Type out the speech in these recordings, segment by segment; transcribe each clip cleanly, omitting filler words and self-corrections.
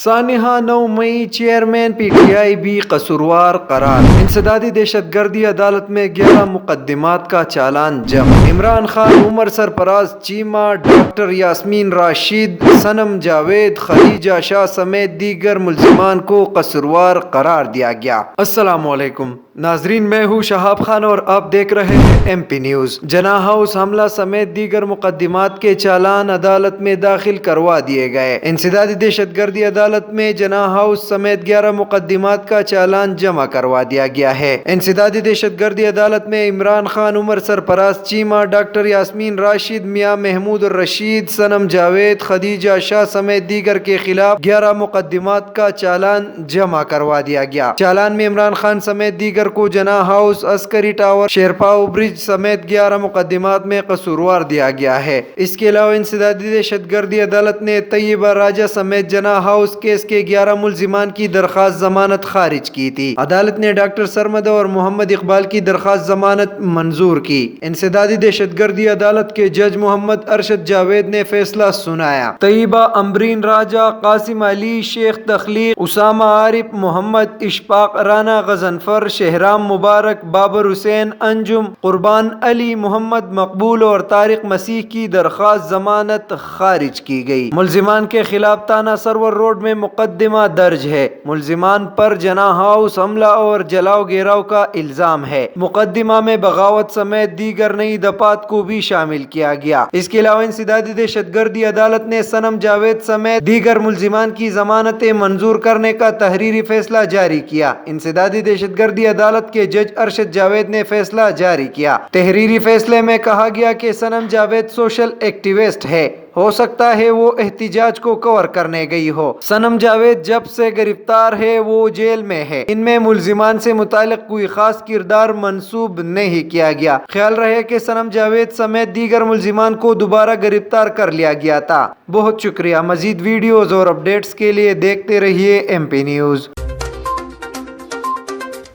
سانحہ 9 مئی chairman P T I بھی قصوروار قرار۔ انسدادی دہشت گردی عدالت میں 11 مقدمات کا چالان جمع۔ عمران خان، عمر سرفراز چیمہ، ڈاکٹر یاسمین راشد، صنم جاوید، خدیجہ شاہ سمیت دیگر ملزمان کو قصوروار قرار دیا گیا۔ السلام علیکم ناظرین، میں ہوں شہاب خان اور آپ دیکھ رہے ہیں ایم پی نیوز۔ جناح ہاؤس حملہ سمیت دیگر مقدمات کے چالان عدالت میں داخل کروا دیے گئے۔ انسدادی دہشت گردی عدالت میں جناح ہاؤس سمیت 11 مقدمات کا چالان جمع کروا دیا گیا ہے۔ انسدادی دہشت گردی عدالت میں عمران خان، عمر سرفراز چیمہ، ڈاکٹر یاسمین راشد، میاں محمود الرشید، صنم جاوید، خدیجہ شاہ سمیت دیگر کے خلاف 11 مقدمات کا چالان جمع کروا دیا گیا۔ چالان میں عمران خان سمیت دیگر کو جناح ہاؤس، عسکری ٹاور، شیرپاؤ برج سمیت 11 مقدمات میں قصوروار دیا گیا ہے۔ اس کے علاوہ انسدادی دہشت گردی عدالت نے طیبہ راجہ سمیت جناح ہاؤس کیس کے 11 ملزمان کی درخواست ضمانت خارج کی تھی۔ عدالت نے ڈاکٹر سرمدہ اور محمد اقبال کی درخواست ضمانت منظور کی۔ انسدادی دہشت گردی عدالت کے جج محمد ارشد جاوید نے فیصلہ سنایا۔ طیبہ، امبرین راجہ، قاسم علی، شیخ تخلیق، اسامہ عارف، محمد اشفاق رانا، غضنفر، شہرام مبارک، بابر حسین، انجم، قربان علی، محمد مقبول اور طارق مسیح کی درخواست ضمانت خارج کی گئی۔ ملزمان کے خلاف تانا سرور روڈ میں مقدمہ درج ہے۔ ملزمان پر جناح ہاؤس حملہ اور جلاؤ گیراؤ کا الزام ہے۔ مقدمہ میں بغاوت سمیت دیگر نئی دفعات کو بھی شامل کیا گیا۔ اس کے علاوہ انسدادی دہشت گردی عدالت نے صنم جاوید سمیت دیگر ملزمان کی ضمانتیں منظور کرنے کا تحریری فیصلہ جاری کیا۔ انسدادی دہشت گردی عدالت کے جج ارشد جاوید نے فیصلہ جاری کیا۔ تحریری فیصلے میں کہا گیا کہ صنم جاوید سوشل ایکٹیوسٹ ہے، ہو سکتا ہے وہ احتجاج کو کور کرنے گئی ہو۔ صنم جاوید جب سے گرفتار ہے وہ جیل میں ہے۔ ان میں ملزمان سے متعلق کوئی خاص کردار منسوب نہیں کیا گیا۔ خیال رہے کہ صنم جاوید سمیت دیگر ملزمان کو دوبارہ گرفتار کر لیا گیا تھا۔ بہت شکریہ۔ مزید ویڈیوز اور اپڈیٹس کے لیے دیکھتے رہیے M P news.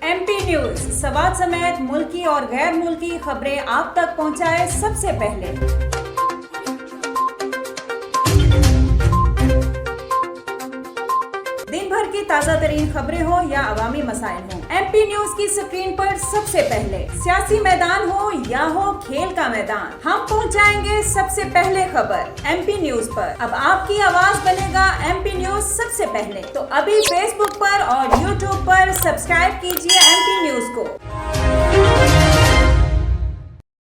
M P news Swat سمیت ملکی اور غیر ملکی خبریں آپ تک پہنچائے سب سے پہلے۔ دن بھر کی تازہ ترین خبریں ہوں یا عوامی مسائل ہوں، ایم پی نیوز کی سکرین پر سب سے پہلے۔ سیاسی میدان ہو یا ہو کھیل کا میدان، ہم پہنچائیں گے سب سے پہلے خبر ایم پی نیوز پر۔ اب آپ کی آواز بنے گا ایم پی نیوز سب سے پہلے، تو ابھی فیس بک پر اور یوٹیوب پر سبسکرائب کیجیے ایم پی نیوز کو۔